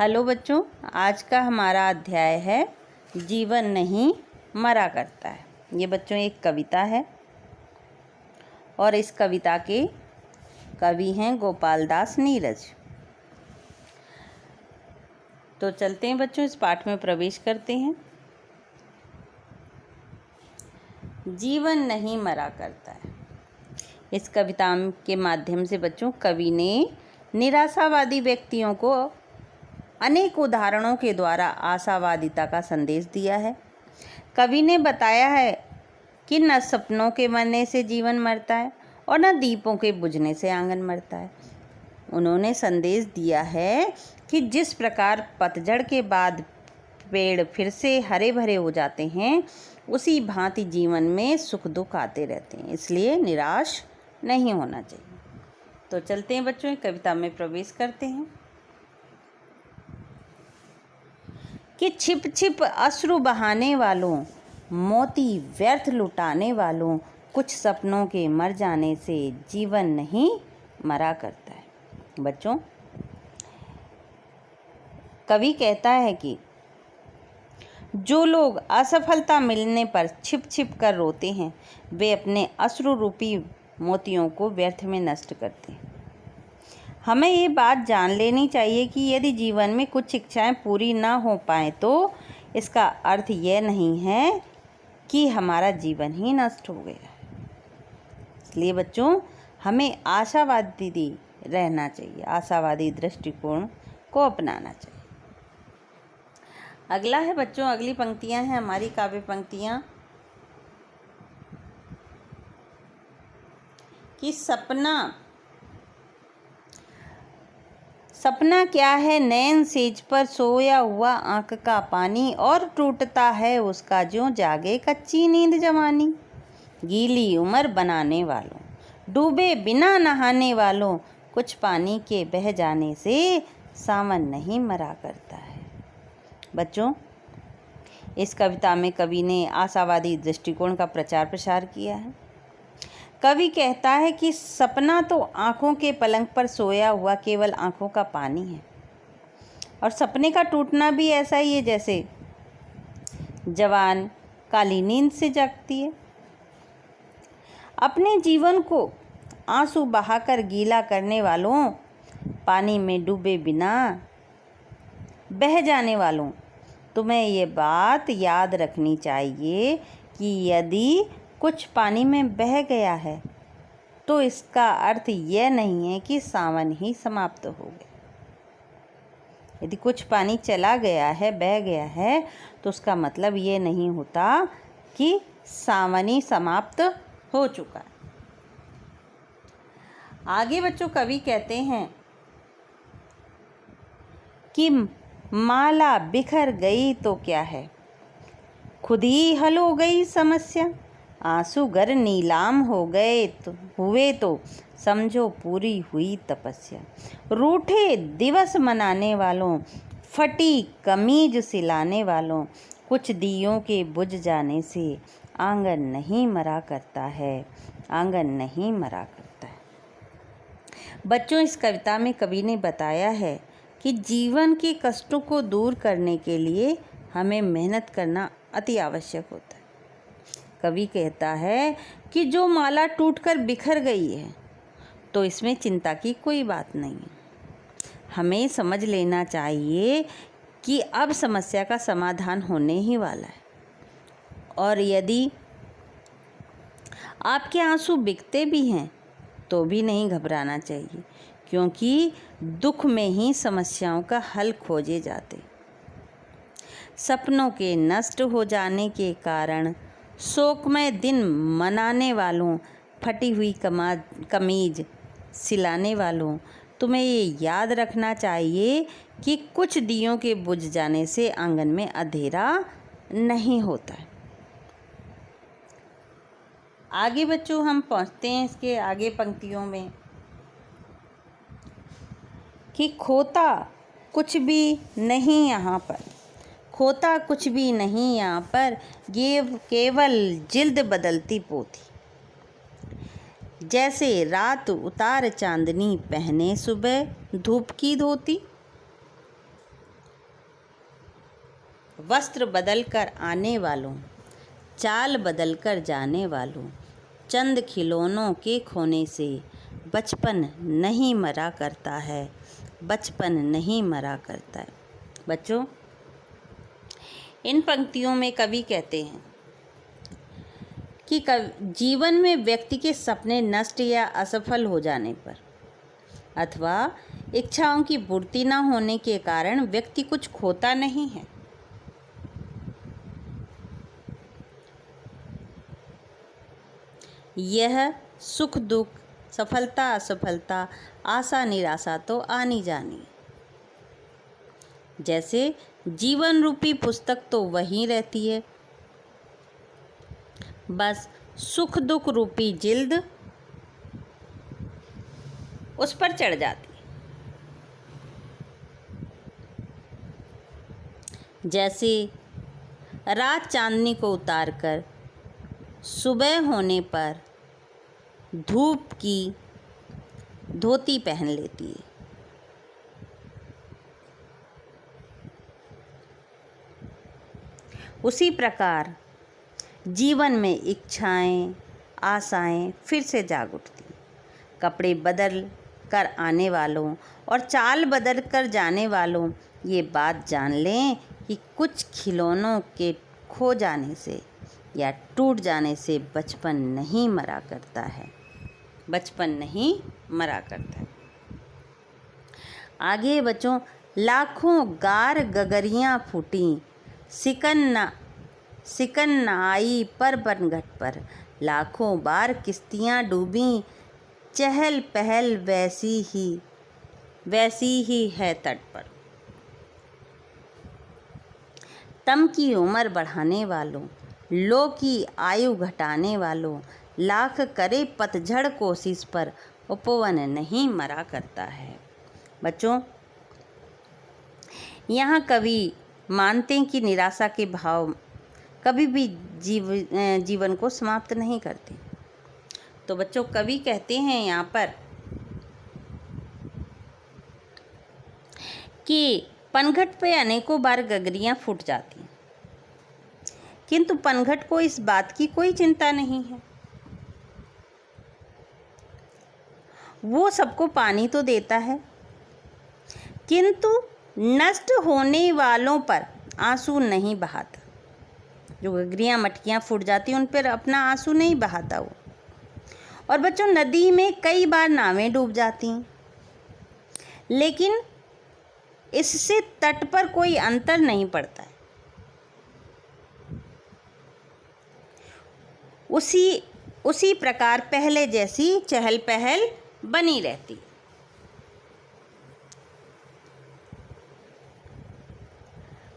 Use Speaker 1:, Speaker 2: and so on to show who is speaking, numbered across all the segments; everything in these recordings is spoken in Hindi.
Speaker 1: हेलो बच्चों, आज का हमारा अध्याय है जीवन नहीं मरा करता है। ये बच्चों एक कविता है और इस कविता के कवि हैं गोपाल दास नीरज। तो चलते हैं बच्चों, इस पाठ में प्रवेश करते हैं। जीवन नहीं मरा करता है। इस कविता के माध्यम से बच्चों कवि ने निराशावादी व्यक्तियों को अनेक उदाहरणों के द्वारा आशावादिता का संदेश दिया है। कवि ने बताया है कि न सपनों के मरने से जीवन मरता है और न दीपों के बुझने से आंगन मरता है। उन्होंने संदेश दिया है कि जिस प्रकार पतझड़ के बाद पेड़ फिर से हरे भरे हो जाते हैं, उसी भांति जीवन में सुख दुख आते रहते हैं, इसलिए निराश नहीं होना चाहिए। तो चलते हैं बच्चों, कविता में प्रवेश करते हैं कि छिप छिप अश्रु बहाने वालों, मोती व्यर्थ लुटाने वालों, कुछ सपनों के मर जाने से जीवन नहीं मरा करता है। बच्चों, कवि कहता है कि जो लोग असफलता मिलने पर छिप छिप कर रोते हैं, वे अपने अश्रु रूपी मोतियों को व्यर्थ में नष्ट करते हैं। हमें ये बात जान लेनी चाहिए कि यदि जीवन में कुछ इच्छाएं पूरी ना हो पाएँ तो इसका अर्थ यह नहीं है कि हमारा जीवन ही नष्ट हो गया है। इसलिए बच्चों हमें आशावादी रहना चाहिए, आशावादी दृष्टिकोण को अपनाना चाहिए। अगला है बच्चों, अगली पंक्तियां हैं हमारी काव्य पंक्तियां कि सपना क्या है नैन सेज पर सोया हुआ आंख का पानी, और टूटता है उसका ज्यों जागे कच्ची नींद जवानी। गीली उम्र बनाने वालों, डूबे बिना नहाने वालों, कुछ पानी के बह जाने से सावन नहीं मरा करता है। बच्चों, इस कविता में कवि ने आशावादी दृष्टिकोण का प्रचार प्रसार किया है। कवि कहता है कि सपना तो आँखों के पलंग पर सोया हुआ केवल आँखों का पानी है, और सपने का टूटना भी ऐसा ही है जैसे जवान काली नींद से जागती है। अपने जीवन को आंसू बहाकर गीला करने वालों, पानी में डूबे बिना बह जाने वालों, तुम्हें ये बात याद रखनी चाहिए कि यदि कुछ पानी में बह गया है तो इसका अर्थ यह नहीं है कि सावन ही समाप्त हो गया। यदि कुछ पानी चला गया है, बह गया है, तो उसका मतलब ये नहीं होता कि सावन ही समाप्त हो चुका है। आगे बच्चों कवि कहते हैं कि माला बिखर गई तो क्या है, खुद ही हल हो गई समस्या। आंसू गर नीलाम हो गए तो हुए तो समझो पूरी हुई तपस्या। रूठे दिवस मनाने वालों, फटी कमीज सिलाने वालों, कुछ दियों के बुझ जाने से आंगन नहीं मरा करता है, आंगन नहीं मरा करता है। बच्चों, इस कविता में कवि ने बताया है कि जीवन के कष्टों को दूर करने के लिए हमें मेहनत करना अति आवश्यक होता है। कवि कहता है कि जो माला टूटकर बिखर गई है तो इसमें चिंता की कोई बात नहीं है। हमें समझ लेना चाहिए कि अब समस्या का समाधान होने ही वाला है, और यदि आपके आंसू बिकते भी हैं तो भी नहीं घबराना चाहिए, क्योंकि दुख में ही समस्याओं का हल खोजे जाते। सपनों के नष्ट हो जाने के कारण शोकमय दिन मनाने वालों, फटी हुई कमीज सिलाने वालों, तुम्हें ये याद रखना चाहिए कि कुछ दियों के बुझ जाने से आंगन में अंधेरा नहीं होता है। आगे बच्चों हम पहुंचते हैं इसके आगे पंक्तियों में कि खोता कुछ भी नहीं यहाँ पर, खोता कुछ भी नहीं यहाँ पर, ये केवल जिल्द बदलती पोथी। जैसे रात उतार चांदनी, पहने सुबह धूप की धोती। वस्त्र बदल कर आने वालों, चाल बदल कर जाने वालों, चंद खिलौनों के खोने से बचपन नहीं मरा करता है, बचपन नहीं मरा करता है। बच्चों, इन पंक्तियों में कवि कहते हैं कि जीवन में व्यक्ति के सपने नष्ट या असफल हो जाने पर अथवा इच्छाओं की पूर्ति न होने के कारण व्यक्ति कुछ खोता नहीं है। यह सुख दुख, सफलता असफलता, आशा निराशा तो आनी जानी। जैसे जीवन रूपी पुस्तक तो वहीं रहती है, बस सुख दुख रूपी जिल्द उस पर चढ़ जाती है। जैसे रात चांदनी को उतारकर सुबह होने पर धूप की धोती पहन लेती है। उसी प्रकार जीवन में इच्छाएं, आशाएं फिर से जाग उठती। कपड़े बदल कर आने वालों और चाल बदल कर जाने वालों, ये बात जान लें कि कुछ खिलौनों के खो जाने से या टूट जाने से बचपन नहीं मरा करता है, बचपन नहीं मरा करता है। आगे बच्चों, लाखों गार गगरियाँ फूटी, सिकन न आई पर बनघट पर, लाखों बार किश्तियाँ डूबी, चहल पहल वैसी ही है तट पर। तम की उम्र बढ़ाने वालों, लो की आयु घटाने वालों, लाख करे पतझड़ कोशिश पर उपवन नहीं मरा करता है। बच्चों, यहाँ कवि मानते हैं कि निराशा के भाव कभी भी जीवन को समाप्त नहीं करते। तो बच्चों, कवि कहते हैं यहाँ पर कि पनघट पे अनेकों बार गगरियाँ फूट जाती, किंतु पनघट को इस बात की कोई चिंता नहीं है। वो सबको पानी तो देता है, किंतु नष्ट होने वालों पर आंसू नहीं बहाता। जो गगरियाँ मटकियाँ फूट जाती उन पर अपना आंसू नहीं बहाता वो। और बच्चों, नदी में कई बार नावें डूब जाती, लेकिन इससे तट पर कोई अंतर नहीं पड़ता है। उसी प्रकार पहले जैसी चहल पहल बनी रहती।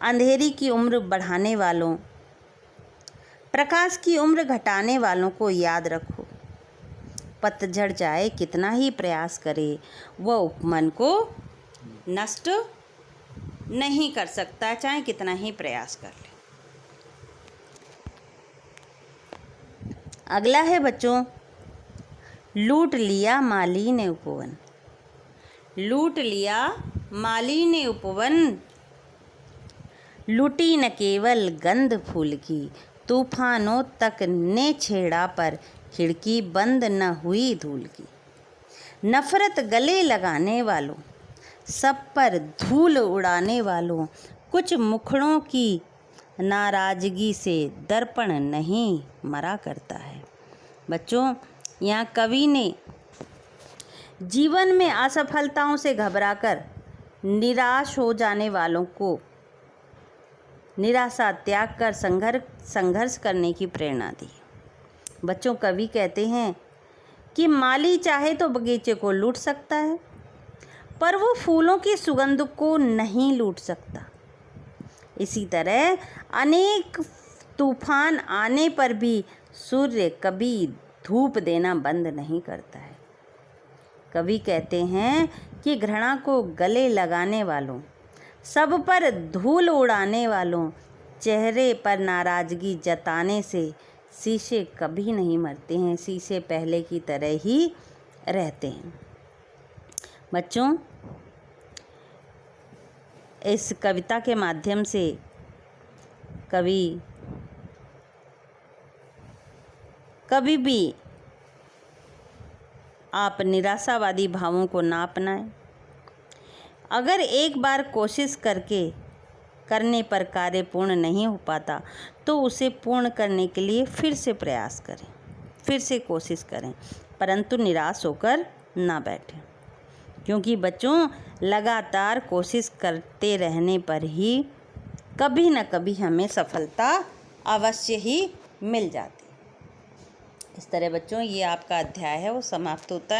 Speaker 1: अंधेरी की उम्र बढ़ाने वालों, प्रकाश की उम्र घटाने वालों को याद रखो। पतझड़ जाए कितना ही प्रयास करे, वह उपमन को नष्ट नहीं कर सकता, चाहे कितना ही प्रयास कर ले। अगला है बच्चों, लूट लिया माली ने उपवन। लूट लिया माली ने उपवन, लूटी न केवल गंध फूल की, तूफानों तक ने छेड़ा पर खिड़की बंद न हुई धूल की। नफरत गले लगाने वालों, सब पर धूल उड़ाने वालों, कुछ मुखड़ों की नाराजगी से दर्पण नहीं मरा करता है। बच्चों, यहाँ कवि ने जीवन में असफलताओं से घबराकर निराश हो जाने वालों को निराशा त्याग कर संघर्ष करने की प्रेरणा दी। बच्चों, कवि कहते हैं कि माली चाहे तो बगीचे को लूट सकता है, पर वो फूलों की सुगंध को नहीं लूट सकता। इसी तरह अनेक तूफान आने पर भी सूर्य कभी धूप देना बंद नहीं करता है। कवि कहते हैं कि घृणा को गले लगाने वालों, सब पर धूल उड़ाने वालों, चेहरे पर नाराजगी जताने से शीशे कभी नहीं मरते हैं, शीशे पहले की तरह ही रहते हैं। बच्चों, इस कविता के माध्यम से कभी भी आप निराशावादी भावों को ना अपनाएं। अगर एक बार कोशिश करने पर कार्य पूर्ण नहीं हो पाता तो उसे पूर्ण करने के लिए फिर से प्रयास करें, फिर से कोशिश करें, परंतु निराश होकर ना बैठें, क्योंकि बच्चों लगातार कोशिश करते रहने पर ही कभी न कभी हमें सफलता अवश्य ही मिल जाती। इस तरह बच्चों ये आपका अध्याय है वो समाप्त होता है।